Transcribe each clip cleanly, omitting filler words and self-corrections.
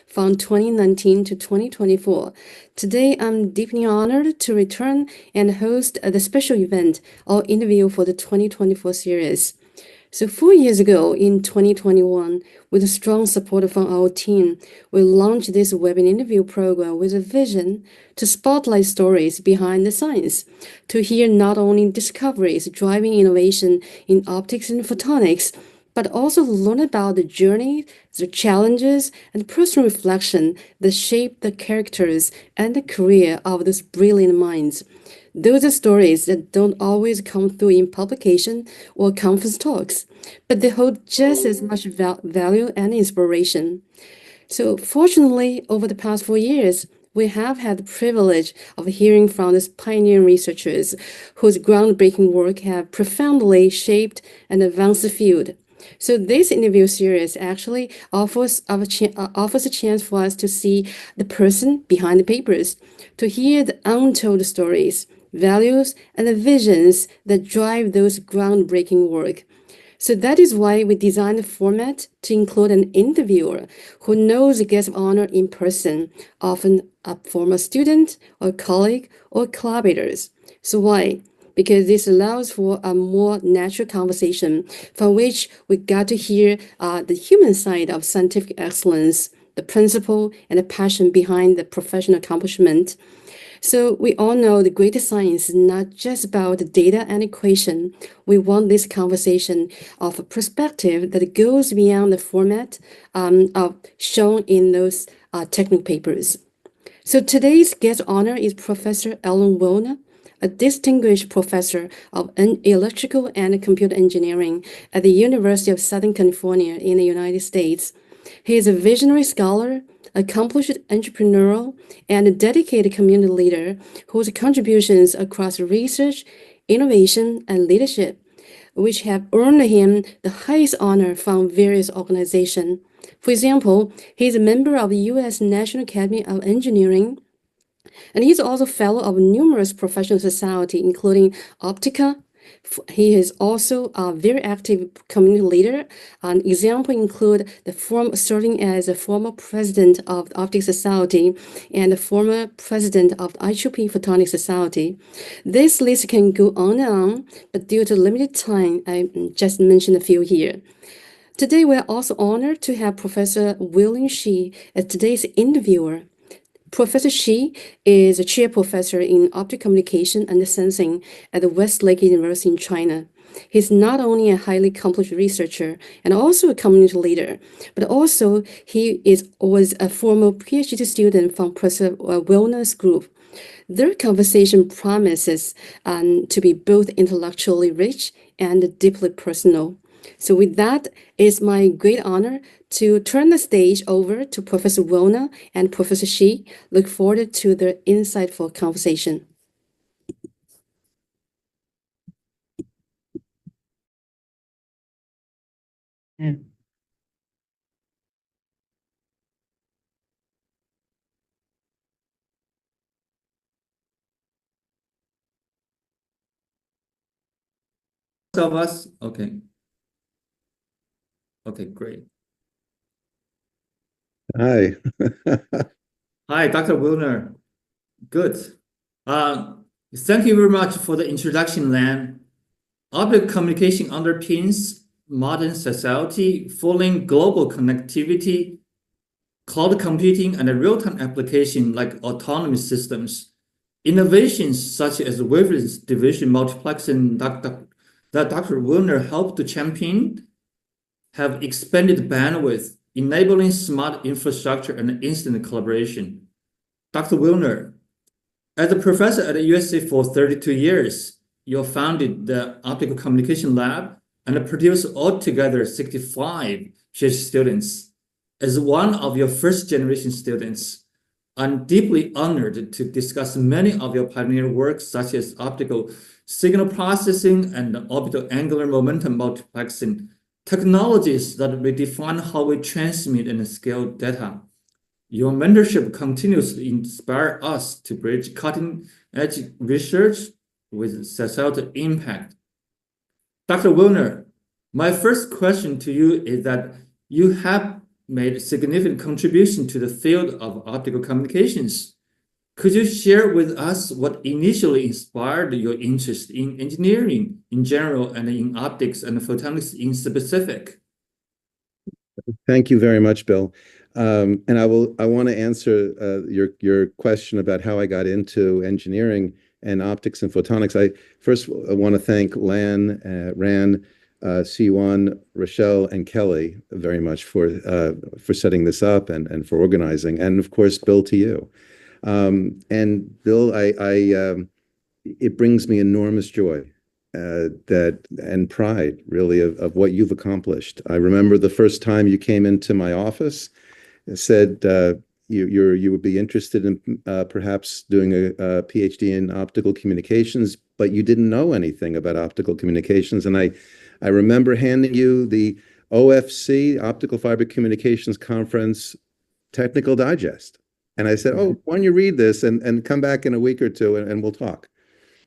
from 2019 to 2024. Today, I'm deeply honored to return and host the special event or interview for the 2024 series. So 4 years ago, in 2021, with strong support from our team, we launched this web interview program with a vision to spotlight stories behind the science, to hear not only discoveries driving innovation in optics and photonics, but also learn about the journey, the challenges, and personal reflection that shape the characters and the career of those brilliant minds. Those are stories that don't always come through in publication or conference talks, but they hold just as much value and inspiration. So fortunately, over the past 4 years, we have had the privilege of hearing from these pioneering researchers whose groundbreaking work have profoundly shaped and advanced the field. So this interview series actually offers a chance for us to see the person behind the papers, to hear the untold stories, values, and the visions that drive those groundbreaking work. So that is why we designed the format to include an interviewer who knows the guest of honor in person, often a former student or colleague or collaborators. So why? Because this allows for a more natural conversation from which we got to hear the human side of scientific excellence, the principle and the passion behind the professional accomplishment. So we all know the great science is not just about the data and equation. We want this conversation of a perspective that goes beyond the format of shown in those technical papers. So today's guest honor is Professor Alan Willner, a distinguished professor of electrical and computer engineering at the University of Southern California in the United States. He is a visionary scholar, accomplished entrepreneur, and a dedicated community leader whose contributions across research, innovation, and leadership, which have earned him the highest honor from various organizations. For example, he is a member of the U.S. National Academy of Engineering, and he's also fellow of numerous professional societies, including Optical. He is also a very active community leader. An example include serving as a former president of the Optics Society and a former president of the IEEE Photonics Society. This list can go on and on, but due to limited time, I just mentioned a few here. Today, we are also honored to have Professor William Shi as today's interviewer. Professor Shi is a chair professor in optical communication and sensing at the Westlake University in China. He's not only a highly accomplished researcher and also a community leader, but also was a former Ph.D. student from Professor Willner's group. Their conversation promises to be both intellectually rich and deeply personal. So with that, it's my great honor to turn the stage over to Professor Willner and Professor Shi. Look forward to their insightful conversation. Of us? Okay. Okay, great. Hi. Hi, Dr. Willner. Good. Thank you very much for the introduction, Lan. Optical communication underpins modern society, following global connectivity, cloud computing, and real-time application like autonomous systems. Innovations such as wavelength division multiplexing that Dr. Willner helped to champion have expanded bandwidth, enabling smart infrastructure and instant collaboration. Dr. Willner, as a professor at the USC for 32 years, you founded the Optical Communication Lab and produced altogether 65 PhD students. As one of your first-generation students, I'm deeply honored to discuss many of your pioneer works, such as optical signal processing and orbital angular momentum multiplexing, technologies that will define how we transmit and scale data. Your mentorship continues to inspire us to bridge cutting-edge research with societal impact. Dr. Willner, my first question to you is that you have made a significant contribution to the field of optical communications. Could you share with us what initially inspired your interest in engineering in general and in optics and photonics in specific? Thank you very much, Bill. And I want to answer your question about how I got into engineering and optics and photonics. I want to thank Ran, C1, Rochelle, and Kelly very much for setting this up and for organizing, and of course, Bill, to you. And Bill, it brings me enormous joy and pride, really, of what you've accomplished. I remember the first time you came into my office and said you would be interested in perhaps doing a Ph.D. in optical communications, but you didn't know anything about optical communications. And I remember handing you the OFC, Optical Fiber Communications Conference Technical Digest. And I said, oh, why don't you read this and come back in a week or two and we'll talk.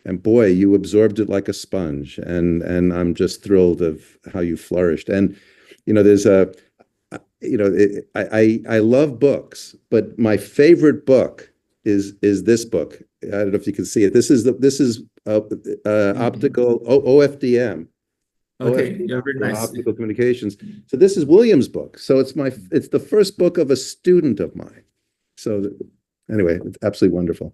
And boy, you absorbed it like a sponge. And I'm just thrilled of how you flourished. And, there's I love books, but my favorite book is this book. I don't know if you can see it. This is optical OFDM. Okay, yeah, very nice. Optical communications. So this is William's book. So it's the first book of a student of mine. So anyway, it's absolutely wonderful.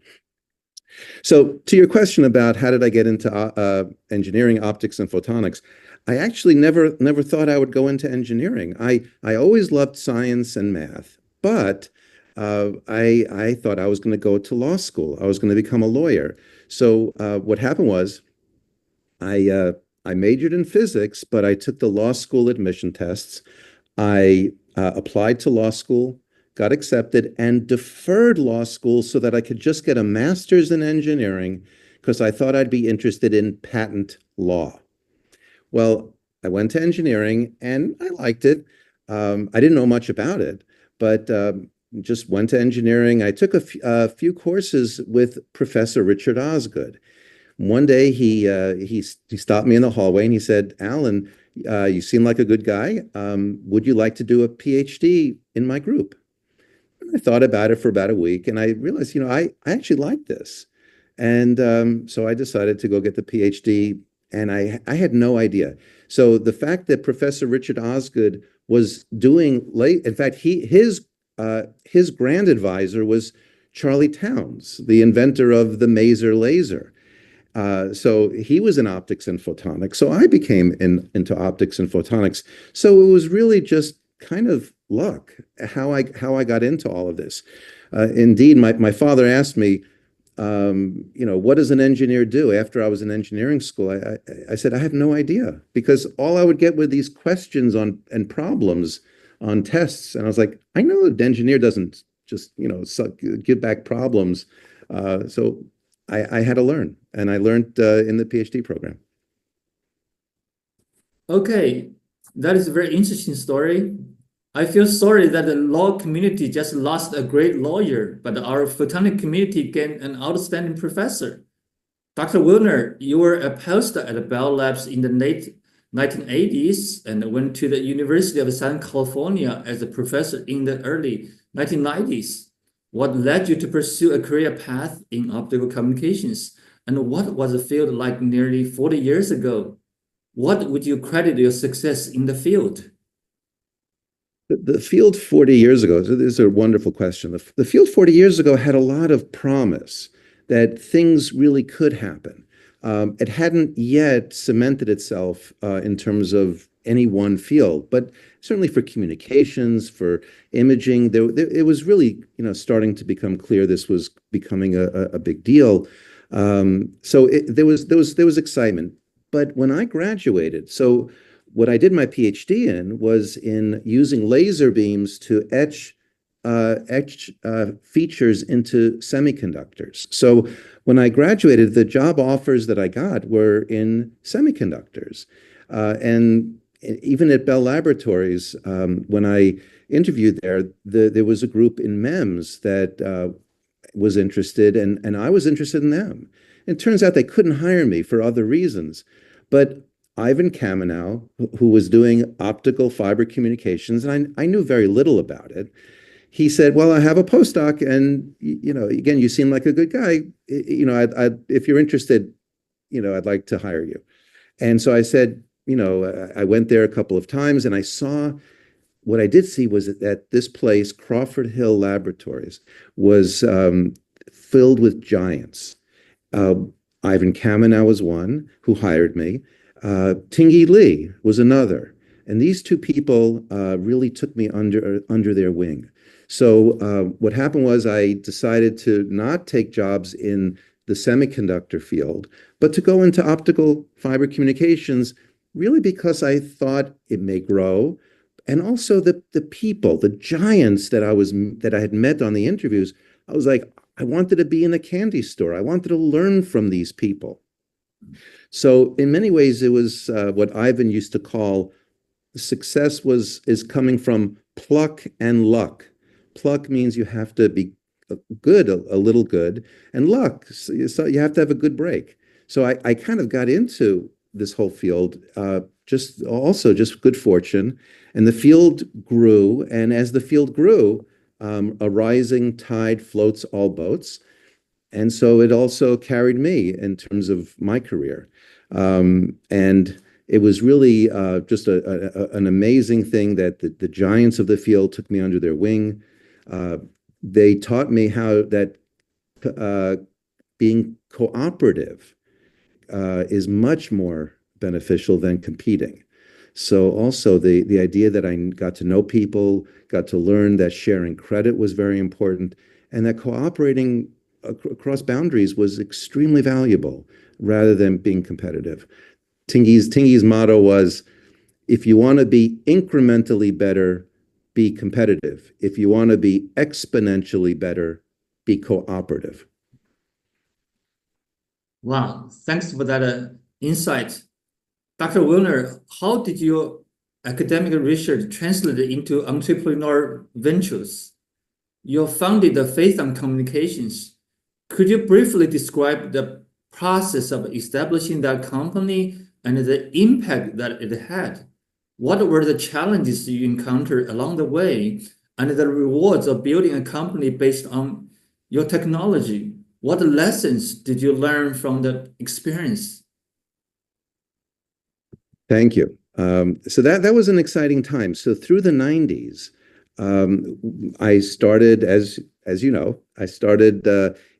So to your question about how did I get into engineering, optics, and photonics, I actually never thought I would go into engineering. I always loved science and math, but I thought I was going to go to law school. I was going to become a lawyer. So what happened was I majored in physics, but I took the law school admission tests. I applied to law school, got accepted, and deferred law school so that I could just get a master's in engineering because I thought I'd be interested in patent law. Well, I went to engineering and I liked it. I didn't know much about it, but just went to engineering. I took a few courses with Professor Richard Osgood. One day he stopped me in the hallway and he said, Alan, you seem like a good guy. Would you like to do a PhD in my group? And I thought about it for about a week and I realized, I actually like this. And so I decided to go get the PhD and I had no idea. So the fact that Professor Richard Osgood was doing in fact, his grand advisor was Charlie Towns, the inventor of the Maser laser. So he was in optics and photonics. So I became into optics and photonics. So it was really just kind of luck how I got into all of this. Indeed, my father asked me, what does an engineer do? After I was in engineering school, I said, I have no idea, because all I would get were these questions and problems on tests. And I was like, I know an engineer doesn't just, give back problems. So I had to learn, and I learned in the PhD program. Okay, that is a very interesting story. I feel sorry that the law community just lost a great lawyer, but our photonic community gained an outstanding professor. Dr. Willner, you were a postdoc at Bell Labs in the late 1980s and went to the University of Southern California as a professor in the early 1990s. What led you to pursue a career path in optical communications? And what was the field like nearly 40 years ago? What would you credit your success in the field? The field 40 years ago, so this is a wonderful question. The field 40 years ago had a lot of promise that things really could happen. It hadn't yet cemented itself in terms of any one field, but certainly for communications, for imaging, it was really starting to become clear this was becoming a big deal. So there was excitement. But when I graduated, so what I did my PhD in was in using laser beams to etch features into semiconductors. So when I graduated, the job offers that I got were in semiconductors. And even at Bell Laboratories, when I interviewed there was a group in MEMS that was interested, and I was interested in them. It turns out they couldn't hire me for other reasons. But Ivan Kamenow, who was doing optical fiber communications, and I knew very little about it. He said, "Well, I have a postdoc, and again, you seem like a good guy. If you're interested, I'd like to hire you." And so I said, I went there a couple of times, and I saw what I did see was that this place, Crawford Hill Laboratories, was filled with giants. Ivan Kamenow was one who hired me. Tingy Lee was another. And these two people really took me under their wing. So what happened was I decided to not take jobs in the semiconductor field, but to go into optical fiber communications, really because I thought it may grow. And also the people, the giants that I had met on the interviews, I was like, I wanted to be in a candy store. I wanted to learn from these people. So in many ways, it was what Ivan used to call success is coming from pluck and luck. Pluck means you have to be good, a little good, and luck, so you have to have a good break. So I kind of got into this whole field, just good fortune, and the field grew. And as the field grew, a rising tide floats all boats. And so it also carried me in terms of my career. And it was really just an amazing thing that the giants of the field took me under their wing. They taught me how that being cooperative is much more beneficial than competing. So also the idea that I got to know people, got to learn that sharing credit was very important, and that cooperating across boundaries was extremely valuable rather than being competitive. Tingy's motto was, if you want to be incrementally better, be competitive. If you want to be exponentially better, be cooperative. Wow, thanks for that insight. Dr. Willner, how did your academic research translate into entrepreneurial ventures? You founded the Faith on Communications. Could you briefly describe the process of establishing that company and the impact that it had? What were the challenges you encountered along the way and the rewards of building a company based on your technology? What lessons did you learn from the experience? Thank you. So that was an exciting time. So through the 90s, I started, as you know, I started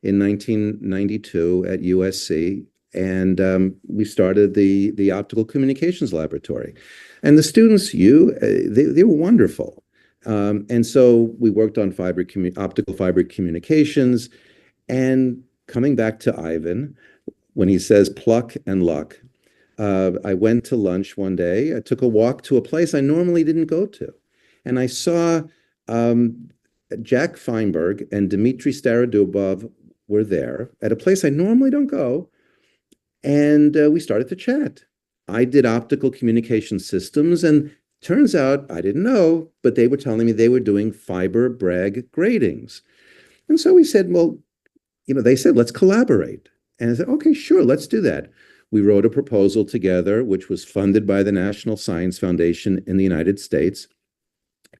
in 1992 at USC, and we started the Optical Communications Laboratory. And the students, they were wonderful. And so we worked on optical fiber communications. And coming back to Ivan, when he says pluck and luck, I went to lunch one day. I took a walk to a place I normally didn't go to. And I saw Jack Feinberg and Dmitry Starodubov were there at a place I normally don't go. And we started to chat. I did optical communication systems, and turns out, I didn't know, but they were telling me they were doing fiber Bragg gratings. And so we said, well, they said, let's collaborate. And I said, okay, sure, let's do that. We wrote a proposal together, which was funded by the National Science Foundation in the United States.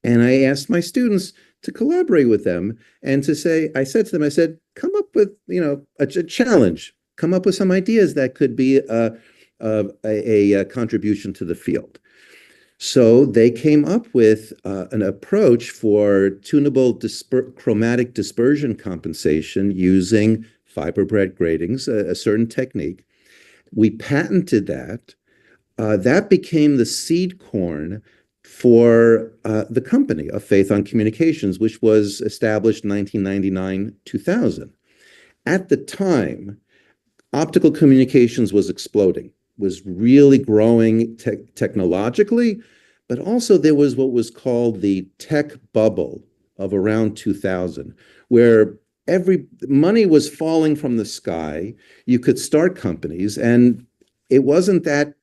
And I asked my students to collaborate with them and I said to them, come up with, a challenge, come up with some ideas that could be a contribution to the field. So they came up with an approach for tunable chromatic dispersion compensation using fiber Bragg gratings, a certain technique. We patented that. That became the seed corn for the company of Faith on Communications, which was established in 1999-2000. At the time, optical communications was exploding, was really growing technologically, but also there was what was called the tech bubble of around 2000, where money was falling from the sky. You could start companies, and it wasn't that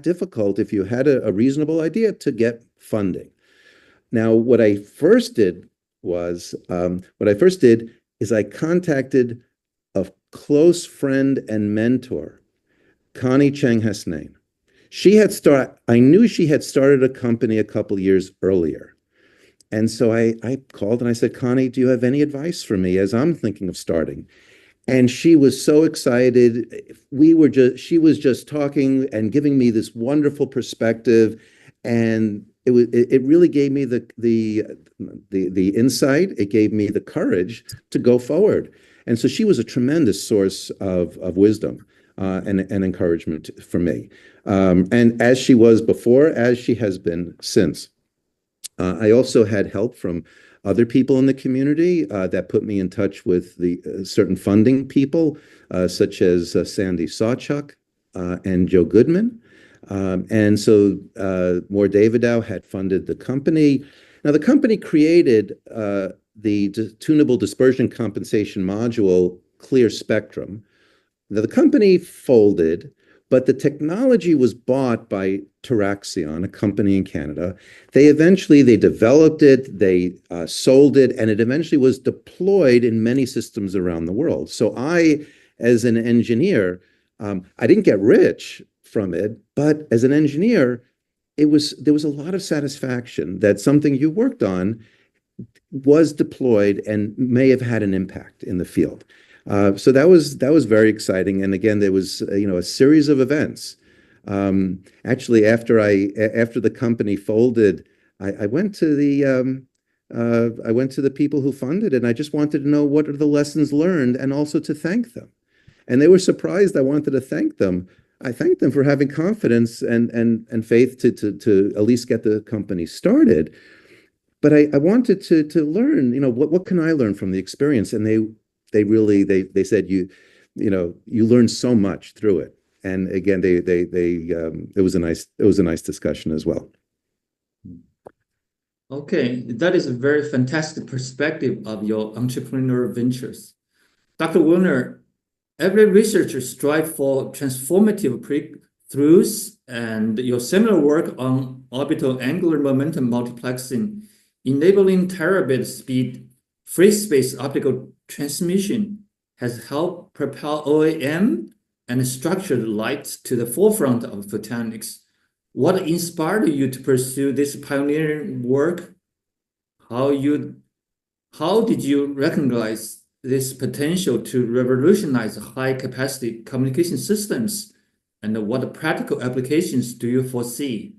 difficult if you had a reasonable idea to get funding. Now, what I first did is I contacted a close friend and mentor, Connie Cheng Hasnain. I knew she had started a company a couple years earlier. And so I called and I said, Connie, do you have any advice for me as I'm thinking of starting? And she was so excited. She was just talking and giving me this wonderful perspective. And it really gave me the insight. It gave me the courage to go forward. And so she was a tremendous source of wisdom and encouragement for me. And as she was before, as she has been since. I also had help from other people in the community that put me in touch with the certain funding people, such as Sandy Sawchuk and Joe Goodman. And so Moore Davidow had funded the company. Now, the company created the tunable dispersion compensation module, Clear Spectrum. Now, the company folded, but the technology was bought by Teraxion, a company in Canada. They developed it, they sold it, and it eventually was deployed in many systems around the world. So I, as an engineer, I didn't get rich from it, but as an engineer, there was a lot of satisfaction that something you worked on was deployed and may have had an impact in the field. So that was very exciting. And again, there was a series of events. Actually, after the company folded, I went to the people who funded it, and I just wanted to know what are the lessons learned, and also to thank them. And they were surprised I wanted to thank them. I thanked them for having confidence and faith to at least get the company started. But I wanted to learn, what can I learn from the experience? And they said you learn so much through it. And again, it was a nice discussion as well. Okay, that is a very fantastic perspective of your entrepreneurial ventures. Dr. Willner, every researcher strives for transformative breakthroughs, and your seminal work on orbital angular momentum multiplexing, enabling terabit speed free space optical transmission, has helped propel OAM and structured light to the forefront of photonics. What inspired you to pursue this pioneering work? How did you recognize this potential to revolutionize high-capacity communication systems, and what practical applications do you foresee?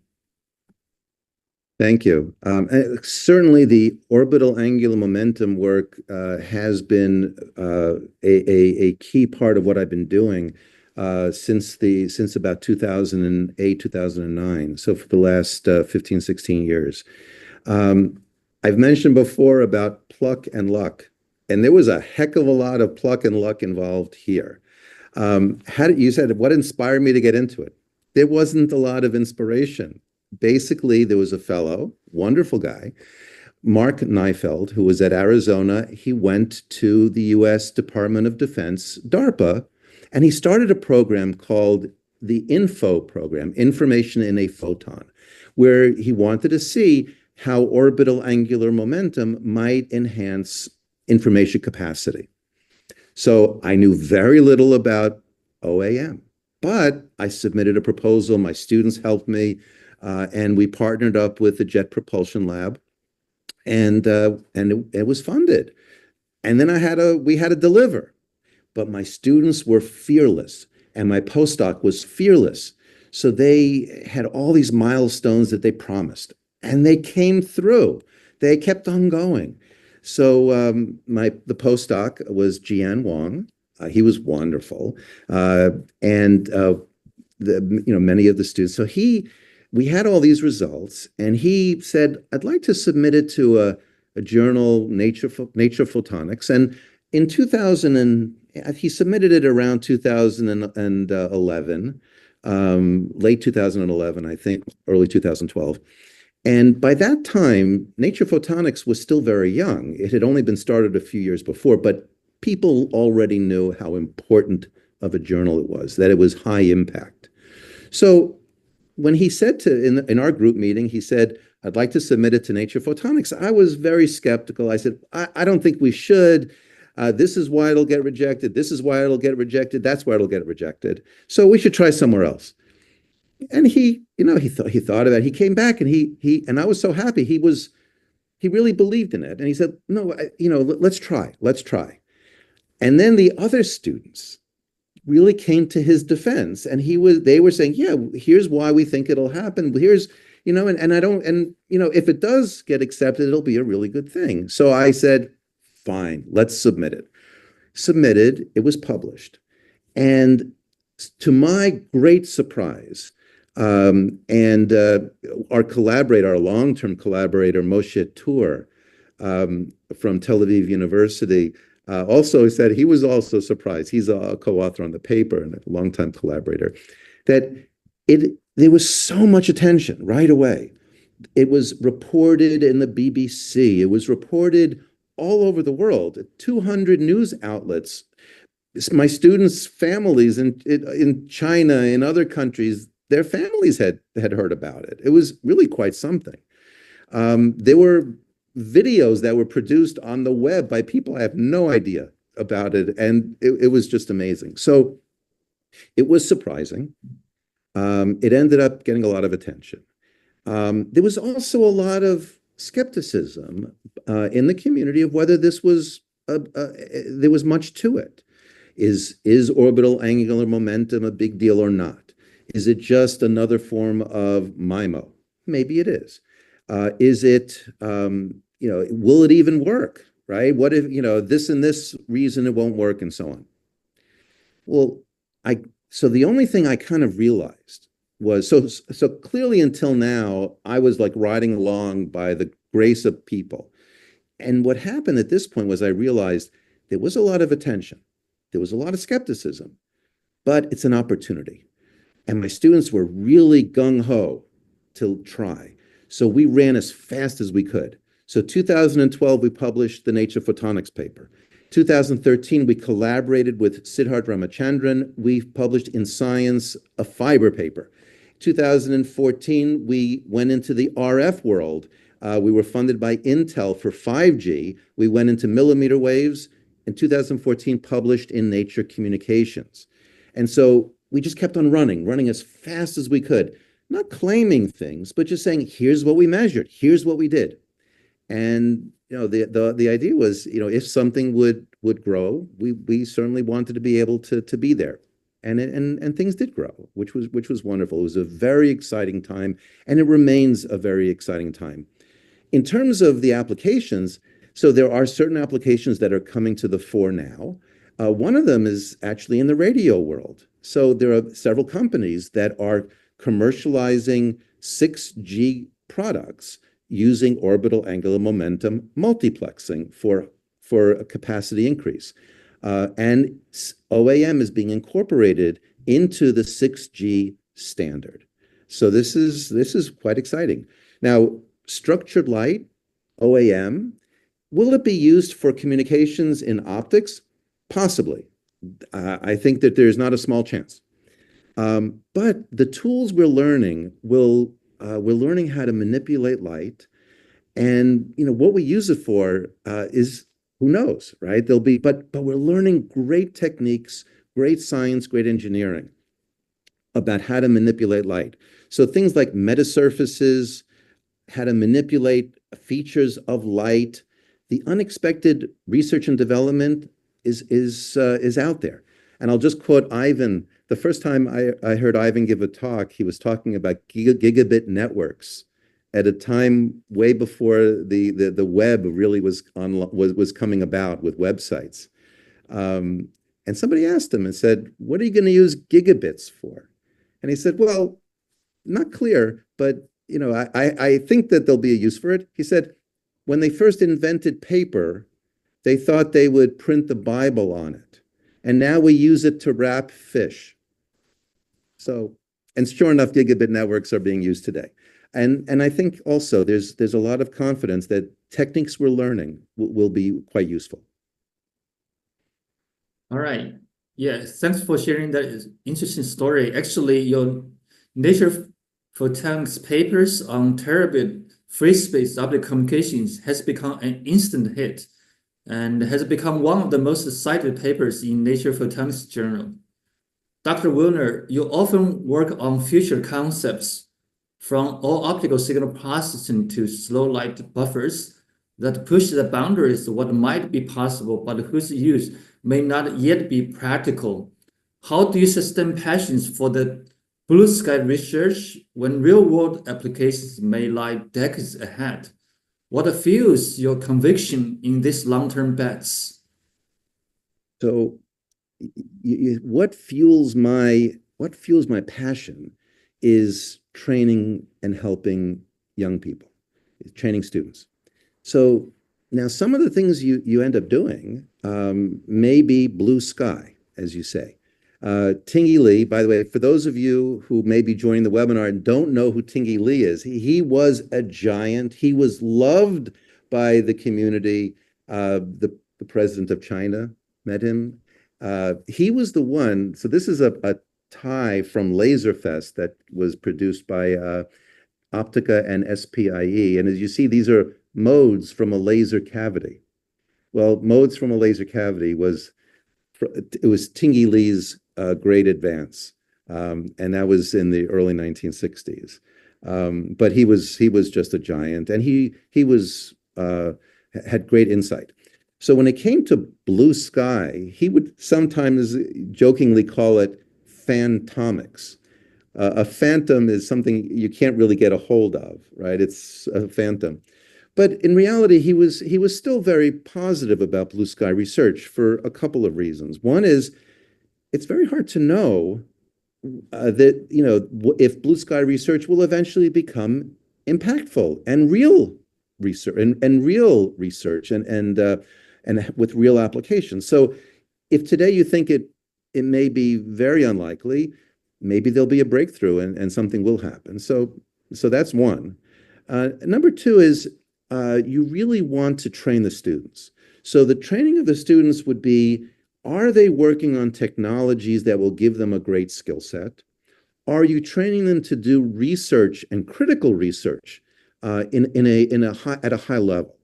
Thank you. Certainly, the orbital angular momentum work has been a key part of what I've been doing since about 2008, 2009. So for the last 15, 16 years. I've mentioned before about pluck and luck, and there was a heck of a lot of pluck and luck involved here. You said, what inspired me to get into it? There wasn't a lot of inspiration. Basically, there was a fellow, wonderful guy, Mark Neifeld, who was at Arizona. He went to the U.S. Department of Defense, DARPA, and he started a program called the INFO program, Information in a Photon, where he wanted to see how orbital angular momentum might enhance information capacity. So I knew very little about OAM, but I submitted a proposal. My students helped me. And we partnered up with the Jet Propulsion Lab, and it was funded. And then we had to deliver, but my students were fearless, and my postdoc was fearless. So they had all these milestones that they promised, and they came through. They kept on going. So the postdoc was Jian Wang. He was wonderful, and many of the students. So we had all these results, and he said, I'd like to submit it to a journal, Nature Photonics. And in he submitted it around 2011, late 2011, I think, early 2012. And by that time, Nature Photonics was still very young. It had only been started a few years before, but people already knew how important of a journal it was, that it was high impact. So when he said in our group meeting, he said, I'd like to submit it to Nature Photonics, I was very skeptical. I said, I don't think we should. This is why it'll get rejected. This is why it'll get rejected. That's why it'll get rejected. So we should try somewhere else. And he thought about it. He came back and and I was so happy. He really believed in it. And he said, no, let's try. And then the other students really came to his defense, and they were saying, yeah, here's why we think it'll happen. Here's, if it does get accepted, it'll be a really good thing. So I said, fine, let's submit it. Submitted, it was published. And to my great surprise, and our long-term collaborator, Moshe Tur, from Tel Aviv University, also said he was also surprised. He's a co-author on the paper and a longtime collaborator, that there was so much attention right away. It was reported in the BBC. It was reported all over the world, 200 news outlets. My students' families in China, in other countries, their families had heard about it. It was really quite something. There were videos that were produced on the web by people I have no idea about it, and it was just amazing. So it was surprising. It ended up getting a lot of attention. There was also a lot of skepticism in the community of whether there was much to it. Is orbital angular momentum a big deal or not? Is it just another form of MIMO? Maybe it is. Is it, will it even work, right? What if, this and this reason it won't work and so on? Well, so the only thing I kind of realized was, so clearly until now, I was like riding along by the grace of people. And what happened at this point was I realized there was a lot of attention. There was a lot of skepticism, but it's an opportunity. And my students were really gung-ho to try. So we ran as fast as we could. So 2012, we published the Nature Photonics paper. 2013, we collaborated with Siddharth Ramachandran. We published in Science a fiber paper. 2014, we went into the RF world. We were funded by Intel for 5G. We went into millimeter waves. In 2014, published in Nature Communications. And so we just kept on running as fast as we could, not claiming things, but just saying, here's what we measured, here's what we did. And the idea was, if something would grow, we certainly wanted to be able to be there. And things did grow, which was wonderful. It was a very exciting time, and it remains a very exciting time. In terms of the applications, so there are certain applications that are coming to the fore now. One of them is actually in the radio world. So there are several companies that are commercializing 6G products using orbital angular momentum multiplexing for a capacity increase. And OAM is being incorporated into the 6G standard. So this is quite exciting. Now, structured light, OAM, will it be used for communications in optics? Possibly. I think that there's not a small chance. But the tools we're learning we're learning how to manipulate light, and what we use it for is who knows, right? But we're learning great techniques, great science, great engineering about how to manipulate light. So things like metasurfaces, how to manipulate features of light. The unexpected research and development is out there. And I'll just quote Ivan. The first time I heard Ivan give a talk, he was talking about gigabit networks at a time way before the web really was coming about with websites. And somebody asked him and said, "What are you going to use gigabits for?" And he said, "Well, not clear, but I think that there'll be a use for it." He said, when they first invented paper, they thought they would print the Bible on it. And now we use it to wrap fish. So, and sure enough, gigabit networks are being used today. And I think also there's a lot of confidence that techniques we're learning will be quite useful. All right. Yeah, thanks for sharing that interesting story. Actually, your Nature Photonics papers on terabit free space optical communications has become an instant hit and has become one of the most cited papers in Nature Photonics journal. Dr. Willner, you often work on future concepts from all optical signal processing to slow light buffers that push the boundaries of what might be possible, but whose use may not yet be practical. How do you sustain passions for the blue sky research when real-world applications may lie decades ahead? What fuels your conviction in these long-term bets? So what fuels my passion is training and helping young people, training students. So now some of the things you end up doing may be blue sky, as you say. Tingy Lee, by the way, for those of you who may be joining the webinar and don't know who Tingy Lee is, he was a giant. He was loved by the community. The president of China met him. He was the one, so this is a tie from Laserfest that was produced by Optica and SPIE. And as you see, these are modes from a laser cavity. Well, modes from a laser cavity was Tingy Lee's great advance. And that was in the early 1960s. But he was just a giant, and he had great insight. So when it came to blue sky, he would sometimes jokingly call it phantomics. A phantom is something you can't really get a hold of, right? It's a phantom. But in reality, he was still very positive about blue sky research for a couple of reasons. One is it's very hard to know that, you know, if blue sky research will eventually become impactful and real research and real research and with real applications. So if today you think it may be very unlikely, maybe there'll be a breakthrough and something will happen. So that's one. Number two is you really want to train the students. So the training of the students would be, are they working on technologies that will give them a great skill set? Are you training them to do research and critical research at a high level,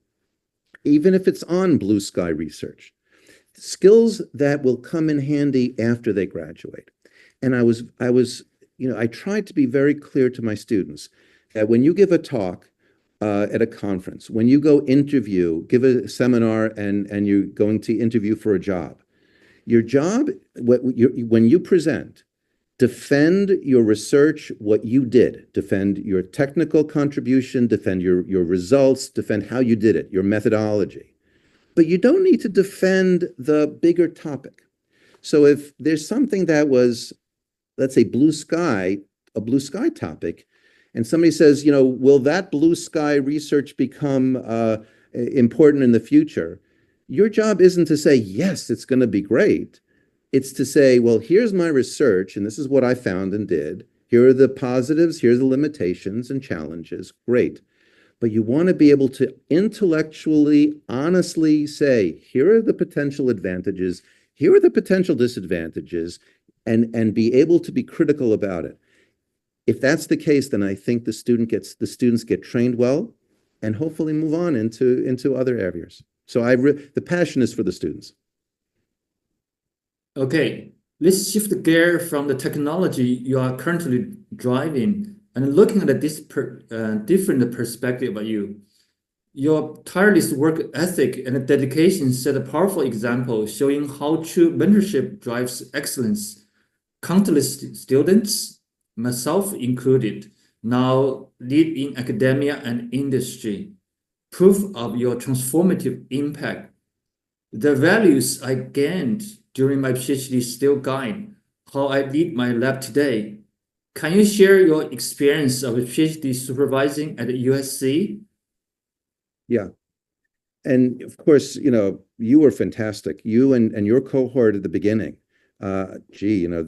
even if it's on blue sky research? Skills that will come in handy after they graduate. And I tried to be very clear to my students that when you give a talk at a conference, when you go give a seminar and you're going to interview for a job, your job, when you present, defend your research, what you did, defend your technical contribution, defend your results, defend how you did it, your methodology. But you don't need to defend the bigger topic. So if there's something that was, let's say, a blue sky topic, and somebody says, you know, will that blue sky research become important in the future? Your job isn't to say, yes, it's going to be great. It's to say, well, here's my research, and this is what I found and did. Here are the positives, here are the limitations and challenges. Great. But you want to be able to intellectually, honestly say, here are the potential advantages, here are the potential disadvantages, and be able to be critical about it. If that's the case, then I think the students get trained well and hopefully move on into other areas. So the passion is for the students. Okay, let's shift the gear from the technology you are currently driving and looking at this different perspective of you. Your tireless work ethic and dedication set a powerful example showing how true mentorship drives excellence. Countless students, myself included, now lead in academia and industry. Proof of your transformative impact. The values I gained during my PhD still guide how I lead my lab today. Can you share your experience of a PhD supervising at USC? Yeah. And of course, you know, you were fantastic. You and your cohort at the beginning. You know,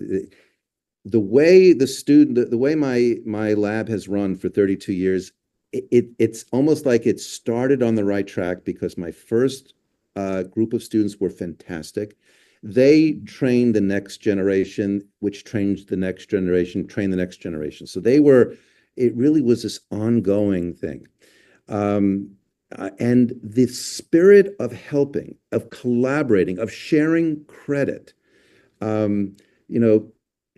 the way my lab has run for 32 years, it's almost like it started on the right track because my first group of students were fantastic. They trained the next generation, which trained the next generation, trained the next generation. So it really was this ongoing thing. And the spirit of helping, of collaborating, of sharing credit. You know,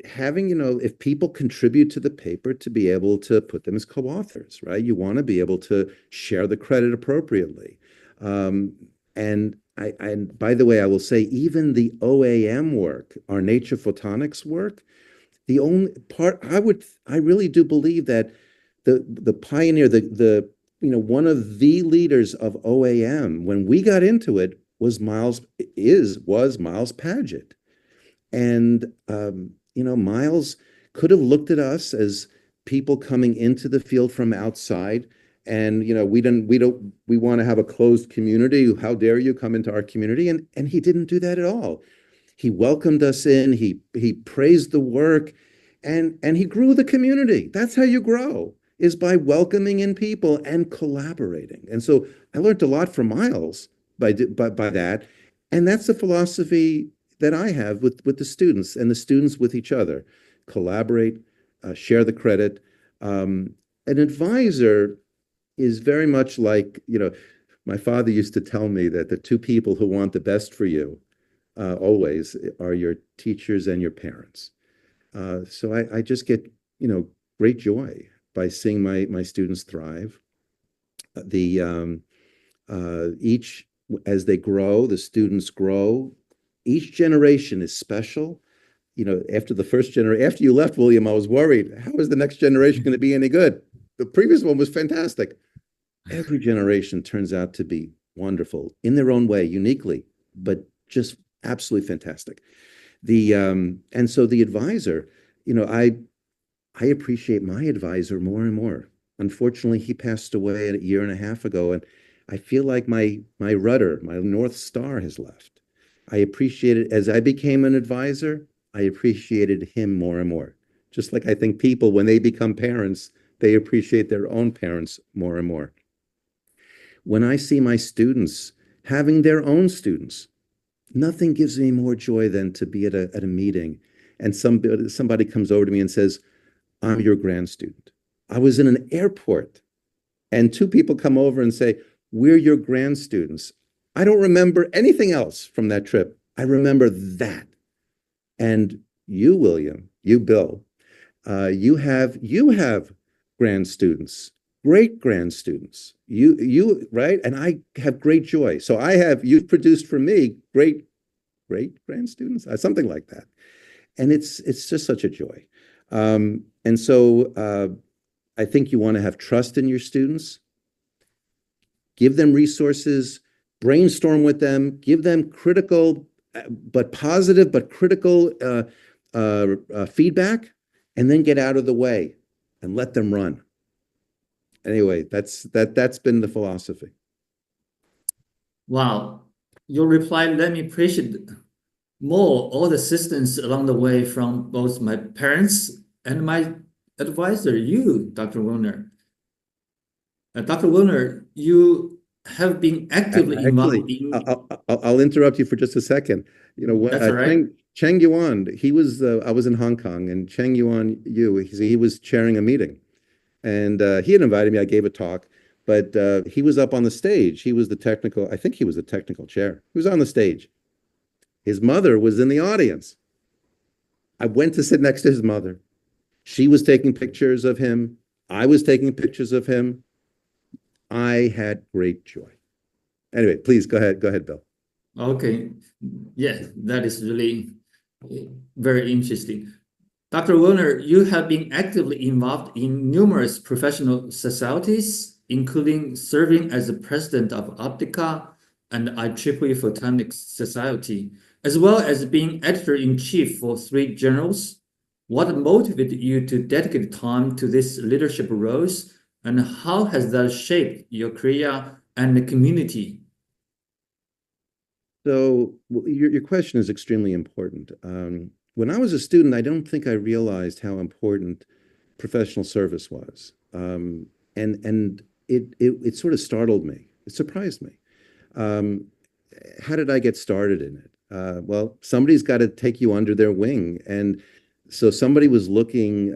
having, if people contribute to the paper, to be able to put them as co-authors, right? You want to be able to share the credit appropriately. And by the way, I will say, even the OAM work, our Nature Photonics work, the only part I really do believe that the pioneer, one of the leaders of OAM when we got into it was Miles Paget. And Miles could have looked at us as people coming into the field from outside, and we want to have a closed community. How dare you come into our community? And he didn't do that at all. He welcomed us in. He praised the work, and he grew the community. That's how you grow, is by welcoming in people and collaborating. And so I learned a lot from Miles by that, and that's the philosophy that I have with the students, and the students with each other. Collaborate, share the credit. An advisor is very much like, my father used to tell me that the two people who want the best for you always are your teachers and your parents. So I just get, great joy by seeing my students thrive. Each, as they grow, the students grow. Each generation is special. After the first generation, after you left, William, I was worried. How is the next generation going to be any good? The previous one was fantastic. Every generation turns out to be wonderful in their own way, uniquely, but just absolutely fantastic. And so the advisor, I appreciate my advisor more and more. Unfortunately, he passed away a year and a half ago, and I feel like my rudder, my North Star has left. I appreciated, as I became an advisor, I appreciated him more and more. Just like I think people, when they become parents, they appreciate their own parents more and more. When I see my students having their own students, nothing gives me more joy than to be at a meeting and somebody comes over to me and says, "I'm your grad student." I was in an airport and two people come over and say, "We're your grad students." I don't remember anything else from that trip. I remember that. And you, William, you, Bill, you have grad students, great grad students. You, right? And I have great joy. So you've produced for me great grad students, something like that. And it's just such a joy. And so I think you want to have trust in your students, give them resources, brainstorm with them, give them critical, but positive, but critical feedback, and then get out of the way and let them run. Anyway, that's been the philosophy. Wow. Your reply let me appreciate more all the assistance along the way from both my parents and my advisor, you, Dr. Willner. Dr. Willner, you have been actively involved in... I'll interrupt you for just a second. That's all right. Cheng Yuan, I was in Hong Kong, and Cheng Yuan he was chairing a meeting. And he had invited me. I gave a talk, but he was up on the stage. He was the technical chair. He was on the stage. His mother was in the audience. I went to sit next to his mother. She was taking pictures of him. I was taking pictures of him. I had great joy. Anyway, please go ahead, Bill. Okay. Yes, that is really very interesting. Dr. Willner, you have been actively involved in numerous professional societies, including serving as the president of Optical and IEEE Photonics Society, as well as being editor-in-chief for 3 journals. What motivated you to dedicate time to these leadership roles, and how has that shaped your career and the community? So your question is extremely important. When I was a student, I don't think I realized how important professional service was. And it sort of startled me. It surprised me. How did I get started in it? Well, somebody's got to take you under their wing. And so somebody was looking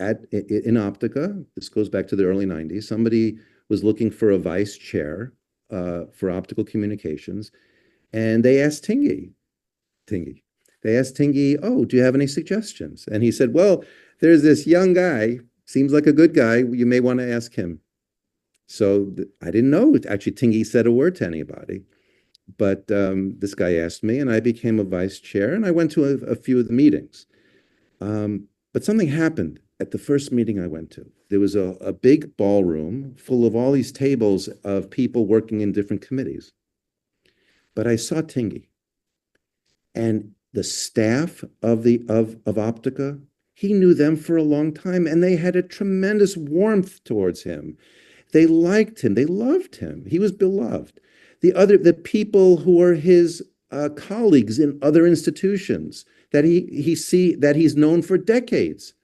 in Optica. This goes back to the early 90s. Somebody was looking for a vice chair for optical communications. And they asked Tingy. they asked Tingy, "Oh, do you have any suggestions?" And he said, "Well, there's this young guy, seems like a good guy. You may want to ask him." So I didn't know. Actually, Tingy said a word to anybody. But this guy asked me, and I became a vice chair, and I went to a few of the meetings. But something happened at the first meeting I went to. There was a big ballroom full of all these tables of people working in different committees. But I saw Tingy, and the staff of Optica, he knew them for a long time, and they had a tremendous warmth towards him. They liked him. They loved him. He was beloved. The people who are his colleagues in other institutions that he's known for decades,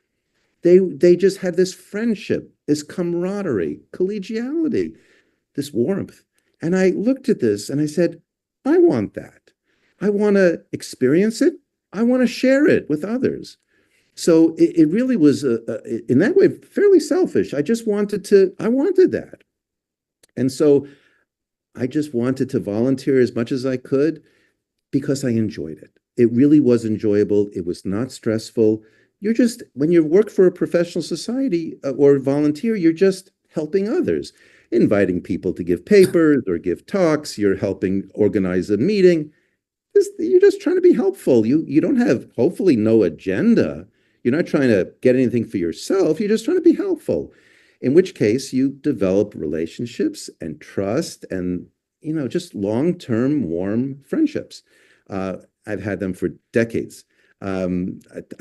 they just had this friendship, this camaraderie, collegiality, this warmth. And I looked at this and I said, I want that. I want to experience it. I want to share it with others. So it really was, in that way, fairly selfish. I wanted that. And so I just wanted to volunteer as much as I could because I enjoyed it. It really was enjoyable. It was not stressful. When you work for a professional society or volunteer, you're just helping others, inviting people to give papers or give talks. You're helping organize a meeting. You're just trying to be helpful. You don't have, hopefully, no agenda. You're not trying to get anything for yourself. You're just trying to be helpful. In which case you develop relationships and trust and, just long-term warm friendships. I've had them for decades. I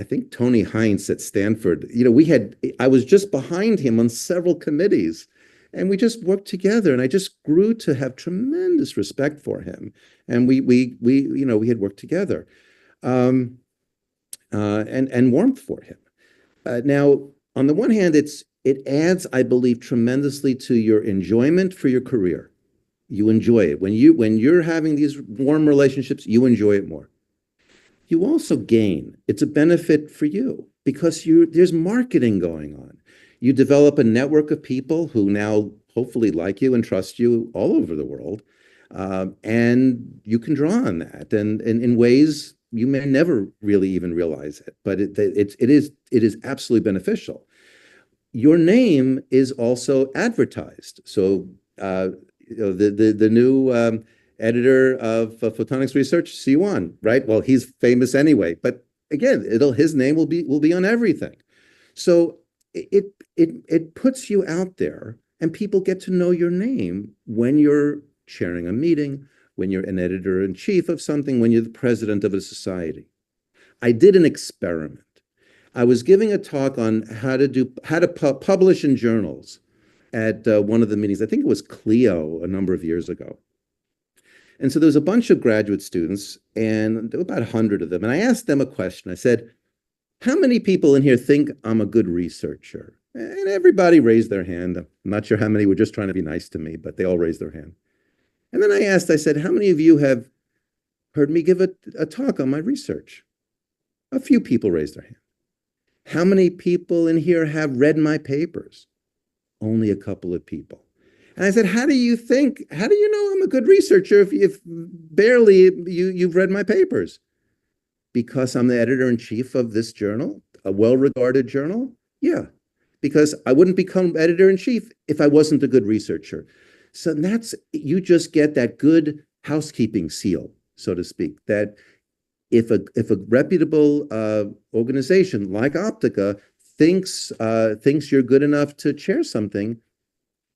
think Tony Heinz at Stanford, I was just behind him on several committees, and we just worked together, and I just grew to have tremendous respect for him. And we had worked together, and warmth for him. Now, on the one hand, it adds, I believe, tremendously to your enjoyment for your career. You enjoy it. When you're having these warm relationships, you enjoy it more. You also gain. It's a benefit for you because there's marketing going on. You develop a network of people who now hopefully like you and trust you all over the world. And you can draw on that and in ways you may never really even realize it, but it is absolutely beneficial. Your name is also advertised. So the new editor of Photonics Research, C1, right? Well, he's famous anyway, but again, his name will be on everything. So it puts you out there, and people get to know your name when you're chairing a meeting, when you're an editor-in-chief of something, when you're the president of a society. I did an experiment. I was giving a talk on how to publish in journals at one of the meetings. I think it was CLEO a number of years ago. And so there was a bunch of graduate students, and there were about 100 of them. And I asked them a question. I said, how many people in here think I'm a good researcher? And everybody raised their hand. I'm not sure how many were just trying to be nice to me, but they all raised their hand. And then I said, how many of you have heard me give a talk on my research? A few people raised their hand. How many people in here have read my papers? Only a couple of people. And I said, how do you know I'm a good researcher if barely you've read my papers? Because I'm the editor-in-chief of this journal, a well-regarded journal? Yeah, because I wouldn't become editor-in-chief if I wasn't a good researcher. So you just get that good housekeeping seal, so to speak, that if a reputable organization like Optica thinks you're good enough to chair something,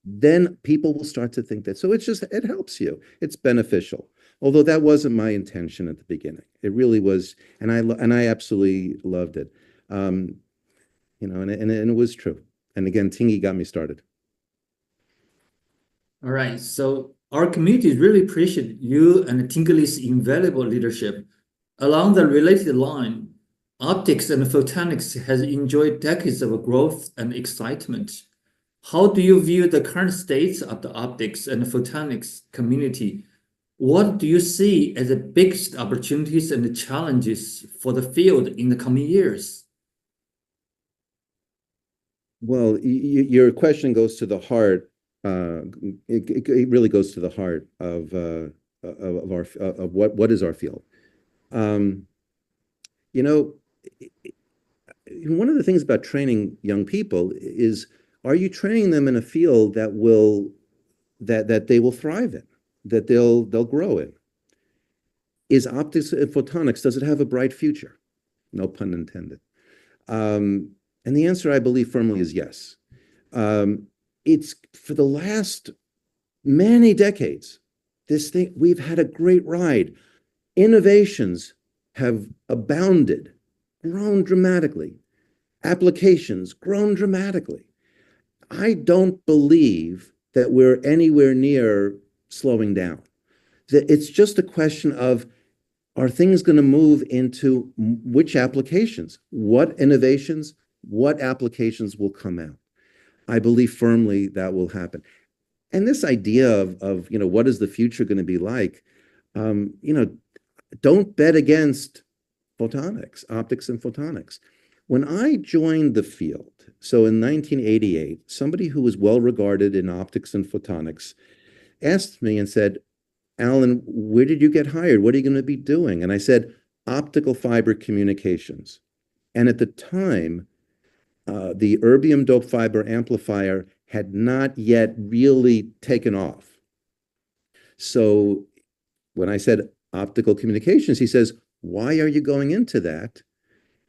then people will start to think that. So it helps you. It's beneficial. Although that wasn't my intention at the beginning. It really was, and I absolutely loved it. And it was true. And again, Tingy got me started. All right. So our community really appreciate you and Tingley's invaluable leadership. Along the related line, optics and photonics has enjoyed decades of growth and excitement. How do you view the current state of the optics and photonics community? What do you see as the biggest opportunities and the challenges for the field in the coming years? Well, your question goes to the heart. It really goes to the heart of what is our field. You know, one of the things about training young people is, are you training them in a field that they will thrive in, that they'll grow in? Is optics and photonics, does it have a bright future? No pun intended. And the answer, I believe firmly, is yes. It's for the last many decades, we've had a great ride. Innovations have abounded, grown dramatically. Applications grown dramatically. I don't believe that we're anywhere near slowing down. It's just a question of, are things going to move into which applications? What innovations? What applications will come out? I believe firmly that will happen. And this idea of what is the future going to be like? Don't bet against photonics, optics and photonics. When I joined the field, so in 1988, somebody who was well regarded in optics and photonics asked me and said, "Alan, where did you get hired? What are you going to be doing?" And I said, "Optical fiber communications." And at the time, the erbium doped fiber amplifier had not yet really taken off. So when I said optical communications, he says, "Why are you going into that?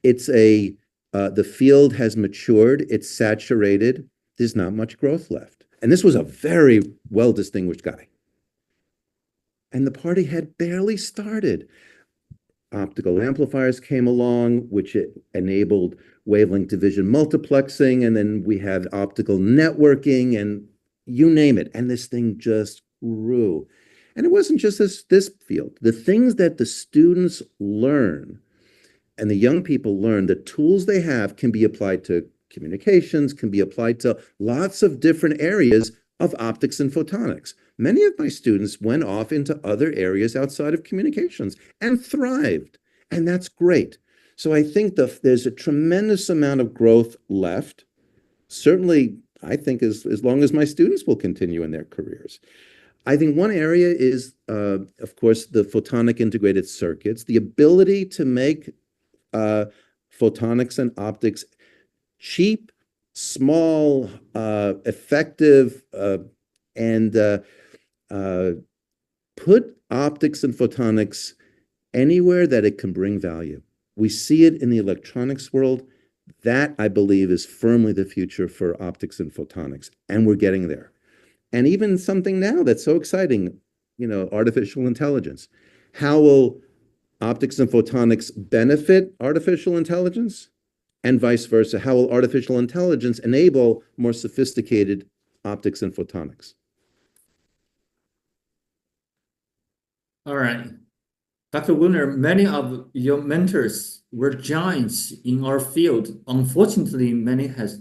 It's the field has matured, it's saturated, there's not much growth left." And this was a very well-distinguished guy. And the party had barely started. Optical amplifiers came along, which enabled wavelength division multiplexing, and then we had optical networking, and you name it. And this thing just grew. And it wasn't just this field. The things that the students learn and the young people learn, the tools they have can be applied to communications, can be applied to lots of different areas of optics and photonics. Many of my students went off into other areas outside of communications and thrived, and that's great. So I think there's a tremendous amount of growth left. Certainly, I think as long as my students will continue in their careers. I think one area is, of course, the photonic integrated circuits, the ability to make photonics and optics cheap, small, effective, and put optics and photonics anywhere that it can bring value. We see it in the electronics world. That, I believe, is firmly the future for optics and photonics, and we're getting there. And even something now that's so exciting, artificial intelligence. How will optics and photonics benefit artificial intelligence? And vice versa, how will artificial intelligence enable more sophisticated optics and photonics? All right. Dr. Willner, many of your mentors were giants in our field. Unfortunately, many has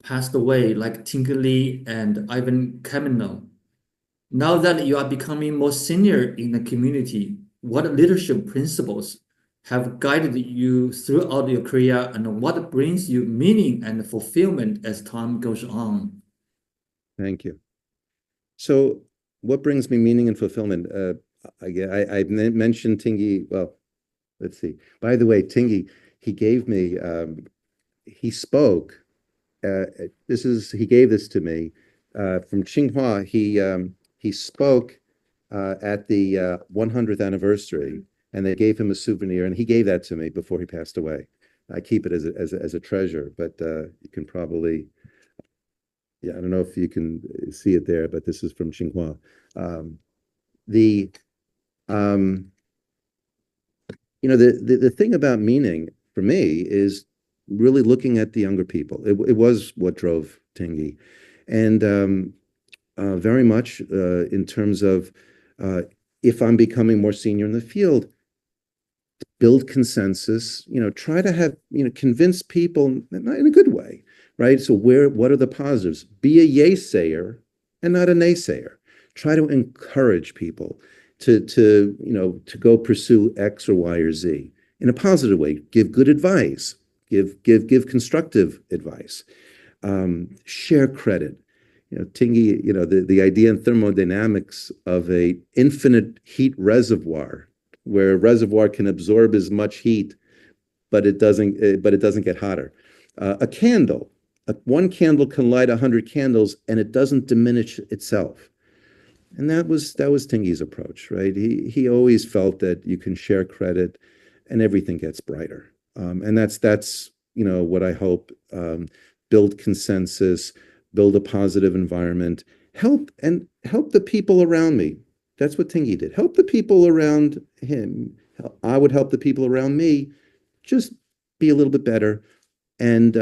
passed away, like Tinker Lee and Ivan Kamino. Now that you are becoming more senior in the community, what leadership principles have guided you throughout your career, and what brings you meaning and fulfillment as time goes on? Thank you. So what brings me meaning and fulfillment? I mentioned Tingy. Well, let's see. By the way, Tingy, he gave me, he spoke. He gave this to me from Tsinghua. He spoke at the 100th anniversary, and they gave him a souvenir, and he gave that to me before he passed away. I keep it as a treasure, but you can probably, I don't know if you can see it there, but this is from Tsinghua. The thing about meaning for me is really looking at the younger people. It was what drove Tingy, and very much in terms of if I'm becoming more senior in the field, build consensus, try to have, convince people in a good way, right? So what are the positives? Be a yay-sayer and not a naysayer. Try to encourage people to go pursue X or Y or Z in a positive way. Give good advice. Give constructive advice. Share credit. Tingy, the idea in thermodynamics of a infinite heat reservoir, where a reservoir can absorb as much heat but it doesn't get hotter. A candle, one candle can light 100 candles, and it doesn't diminish itself. And that was Tingy's approach, right? He always felt that you can share credit, and everything gets brighter. And that's what I hope. Build consensus, build a positive environment, help the people around me. That's what Tingy did. Help the people around him. I would help the people around me just be a little bit better. And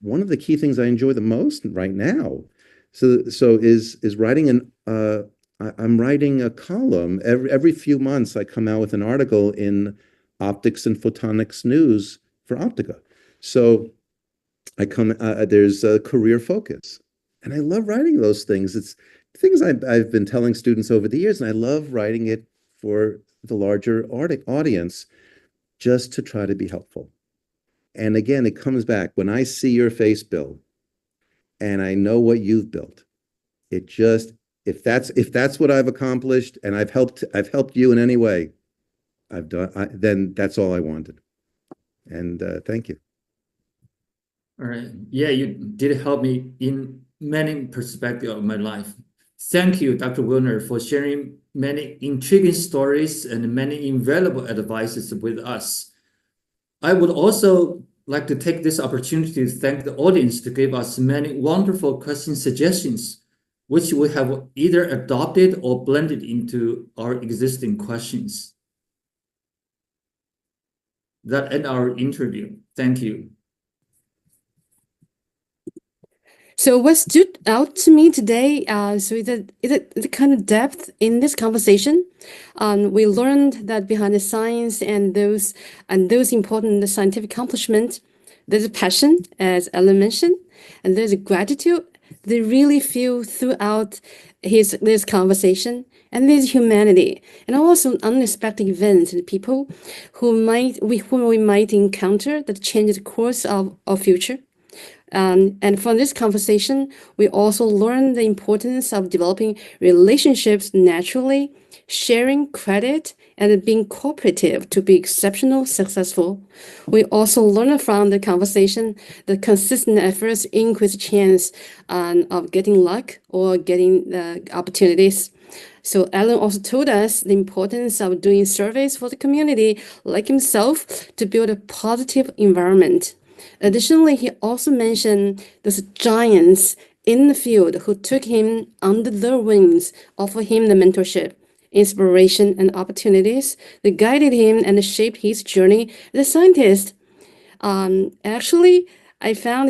one of the key things I enjoy the most right now, is writing I'm writing a column. Every few months I come out with an article in Optics and Photonics News for Optica. So there's a career focus, and I love writing those things. It's things I've been telling students over the years, and I love writing it for the larger audience, just to try to be helpful. And again, it comes back when I see your face, Bill, and I know what you've built. It just, if that's what I've accomplished, and I've helped you in any way, then that's all I wanted. And thank you. All right. Yeah, you did help me in many perspectives of my life. Thank you, Dr. Willner, for sharing many intriguing stories and many invaluable advices with us. I would also like to take this opportunity to thank the audience to give us many wonderful question suggestions, which we have either adopted or blended into our existing questions. That ends our interview. Thank you. So what stood out to me today, is the kind of depth in this conversation. We learned that behind the science and those important scientific accomplishments, there's a passion, as Ellen mentioned, and there's a gratitude they really feel throughout this conversation. And there's humanity, and also unexpected events and people whom we might encounter that change the course of our future. And from this conversation, we also learn the importance of developing relationships naturally, sharing credit, and being cooperative to be exceptional, successful. We also learn from the conversation that consistent efforts increase the chance of getting luck or getting the opportunities. So Alan also told us the importance of doing surveys for the community, like himself, to build a positive environment. Additionally, he also mentioned those giants in the field who took him under their wings, offered him the mentorship, inspiration, and opportunities that guided him and shaped his journey as a scientist. Actually, I found,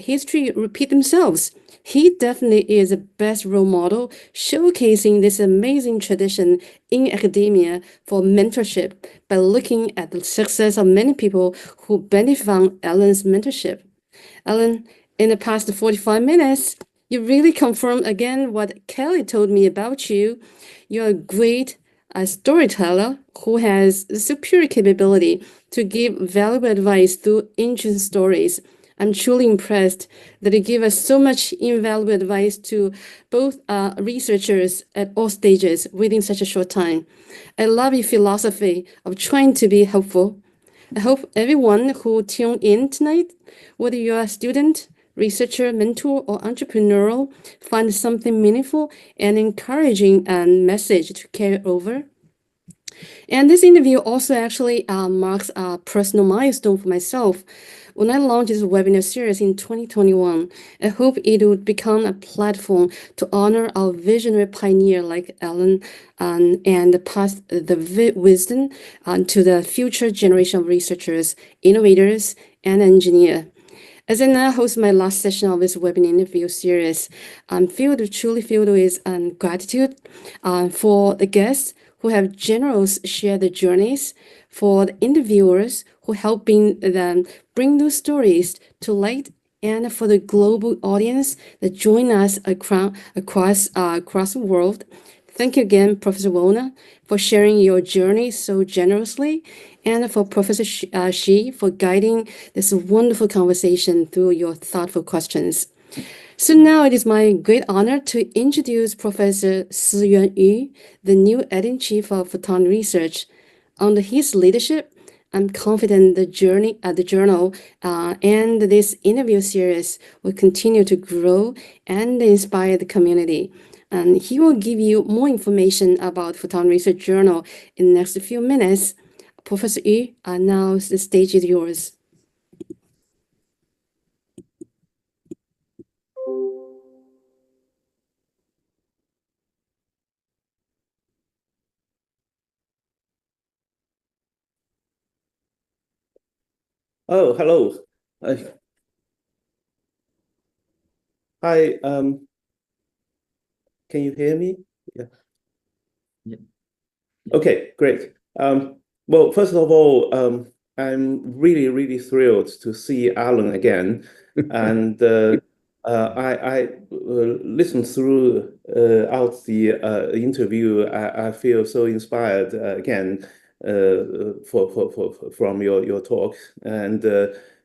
history repeat themselves. He definitely is the best role model, showcasing this amazing tradition in academia for mentorship by looking at the success of many people who benefit from Alan's mentorship. Alan, in the past 45 minutes, you really confirmed again what Kelly told me about you. You're a great storyteller who has the superior capability to give valuable advice through interesting stories. I'm truly impressed that you give us so much invaluable advice to both researchers at all stages within such a short time. I love your philosophy of trying to be helpful. I hope everyone who tuned in tonight, whether you're a student, researcher, mentor, or entrepreneurial, find something meaningful and encouraging message to carry over. And this interview also actually marks a personal milestone for myself. When I launched this webinar series in 2021, I hope it would become a platform to honor our visionary pioneer like Alan and pass the wisdom to the future generation of researchers, innovators, and engineers. As I now host my last session of this webinar interview series, I'm truly filled with gratitude for the guests who have generously shared their journeys, for the interviewers who help bring those stories to light, and for the global audience that join us across the world. Thank you again, Professor Willner, for sharing your journey so generously, and for Professor Shi for guiding this wonderful conversation through your thoughtful questions. So now it is my great honor to introduce Professor Si-Yuan Yu, the new editor-in-chief of Photonics Research. Under his leadership, I'm confident the journal and this interview series will continue to grow and inspire the community. And he will give you more information about Photon Research Journal in the next few minutes. Professor Yu, now the stage is yours. Oh, hello. Hi, can you hear me? Yeah. Okay, great. Well, first of all, I'm really thrilled to see Alan again. And I listened through out the interview. I feel so inspired again from your talk. And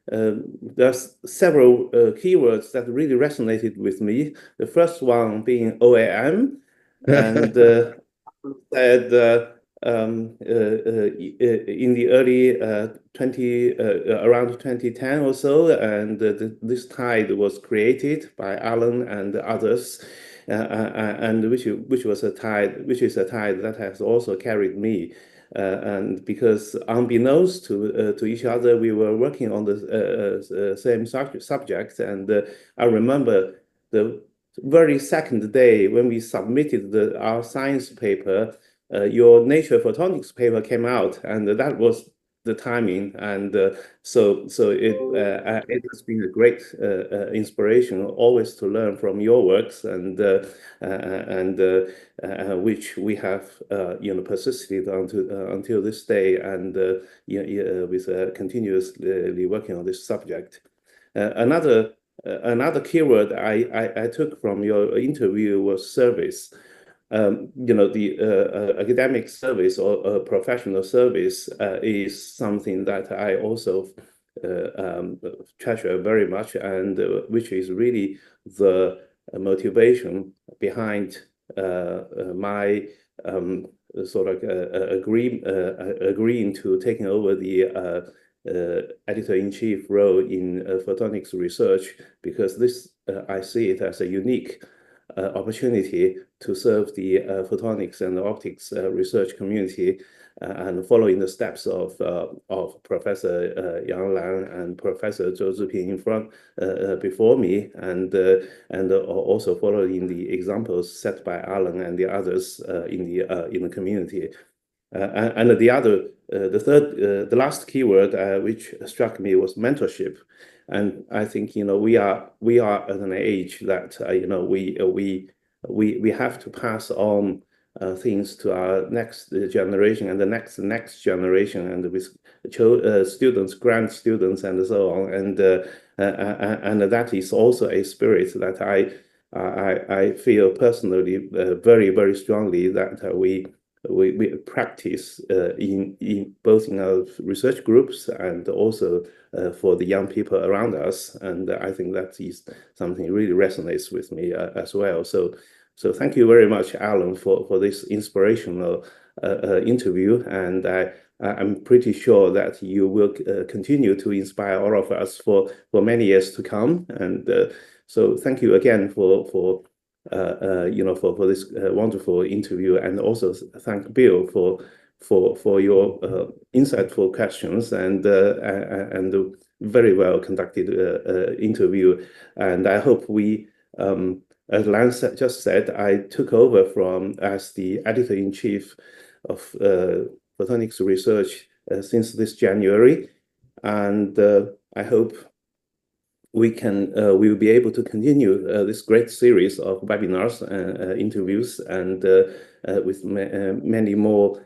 there's several keywords that really resonated with me. The first one being OAM, and said in the early around 2010 or so, and this tide was created by Alan and others, and which is a tide that has also carried me. And because unbeknownst to each other, we were working on the same subject, and I remember the very second day when we submitted our science paper, your Nature Photonics paper came out, and that was the timing. And so it has been a great inspiration always to learn from your works, and which we have persisted until this day, and with continuously working on this subject. Another keyword I took from your interview was service. The academic service or professional service is something that I also treasure very much, and which is really the motivation behind my sort of agreeing to taking over the editor-in-chief role in photonics research, because this I see it as a unique opportunity to serve the photonics and optics research community, and following the steps of Professor Yang Lan and Professor Zhou Ziping in front before me, and also following the examples set by Alan and the others in the community. And the last keyword which struck me was mentorship, and I think we are at an age that we have to pass on things to our next generation and the next generation, and with students, grad students, and so on, and that is also a spirit that I feel personally very strongly that we practice in both in our research groups and also for the young people around us, and I think that is something really resonates with me as well. So thank you very much, Alan, for this inspirational interview, and I'm pretty sure that you will continue to inspire all of us for many years to come. And so thank you again for this wonderful interview, and also thank Bill for your insightful questions and very well conducted interview. And I hope we, as Lance just said, I took over as the editor-in-chief of Photonics Research since this January, and I hope we will be able to continue this great series of webinars and interviews, and with many more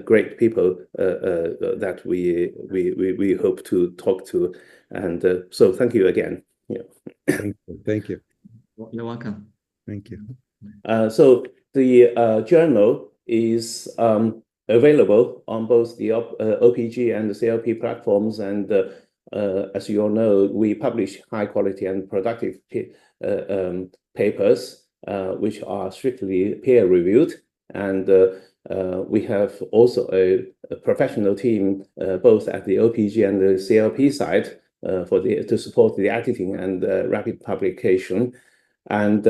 great people that we hope to talk to. And so thank you again. Yeah. Thank you. You're welcome. Thank you. So the journal is available on both the OPG and the CLP platforms, and as you all know, we publish high quality and productive papers, which are strictly peer reviewed, and we have also a professional team, both at the OPG and the CLP side, to support the editing and rapid publication. And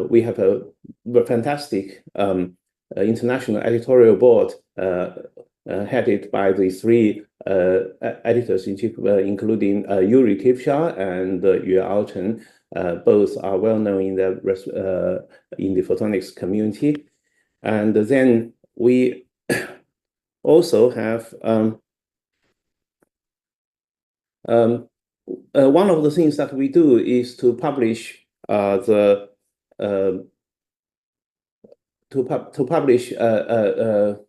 we have a fantastic international editorial board headed by the three editors-in-chief, including Yuri Kivshar and Yue Aochen. Both are well known in the photonics community. And then we also have one of the things that we do is to publish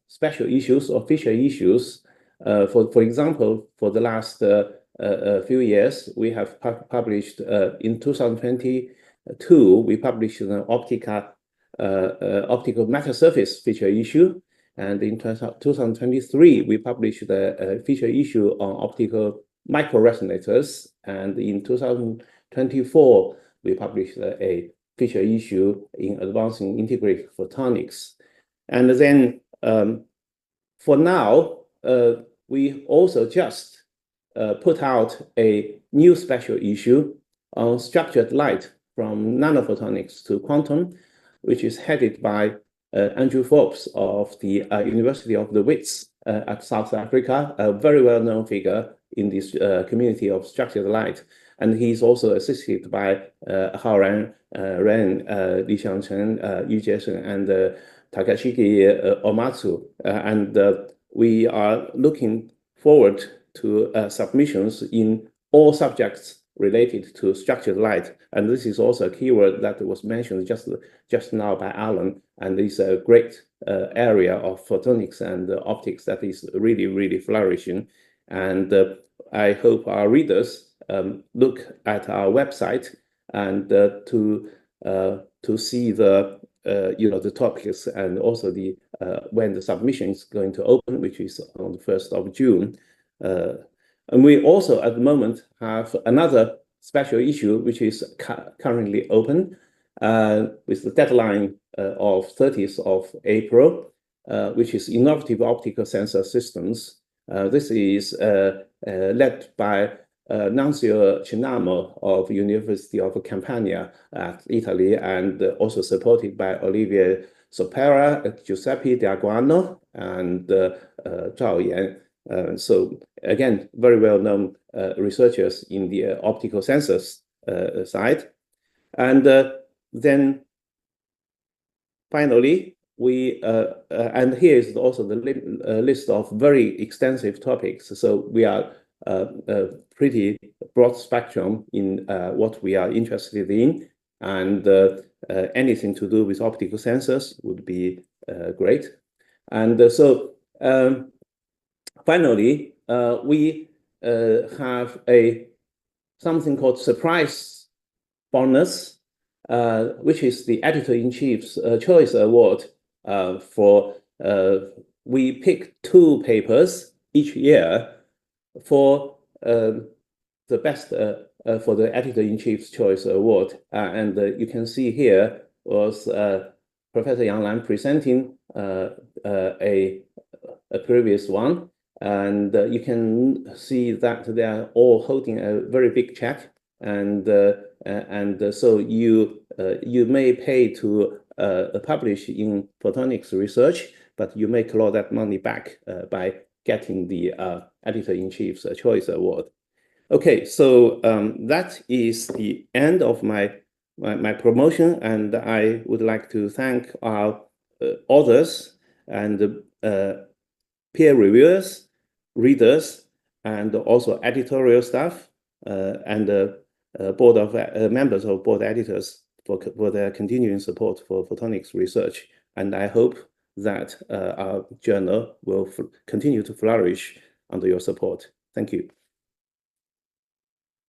special issues or feature issues. For example, for the last few years, we have published in 2022, we published an optical matter surface feature issue. And in 2023, we published a feature issue on optical microresonators. And in 2024, we published a feature issue in advancing integrated photonics. And then for now, we also just put out a new special issue on structured light from nanophotonics to quantum, which is headed by Andrew Forbes of the University of the Wits at South Africa, a very well-known figure in this community of structured light. And he's also assisted by Hao Ren, Li Xiangchen, Yu Jiesheng, and Takashiki Omatsu. And we are looking forward to submissions in all subjects related to structured light. And this is also a keyword that was mentioned just now by Alan. And it's a great area of photonics and optics that is really, really flourishing. And I hope our readers look at our website and to see the the topics and also the when the submission is going to open, which is on the 1st of June. And we also at the moment have another special issue which is currently open with the deadline of 30th of April, which is innovative optical sensor systems. This is led by Nunzio Cinamo of University of Campania at Italy, and also supported by Olivier Sopera, Giuseppe Diaguano, and Zhao Yan. So again, very well-known researchers in the optical sensors side. And then finally, we and here is also the list of very extensive topics. So we are pretty broad spectrum in what we are interested in, and anything to do with optical sensors would be great. And so finally, we have something called surprise bonus, which is the Editor-in-Chief's Choice Award we pick 2 papers each year for the best for the Editor-in-Chief's Choice Award. And you can see here was Professor Yang Lan presenting a previous one. And you can see that they are all holding a very big check. And so you may pay to publish in photonics research, but you may claw that money back by getting the Editor-in-Chief's Choice Award. Okay, so that is the end of my promotion, and I would like to thank our authors and peer reviewers, readers, and also editorial staff and board of members of board editors for their continuing support for photonics research. And I hope that our journal will continue to flourish under your support. Thank you.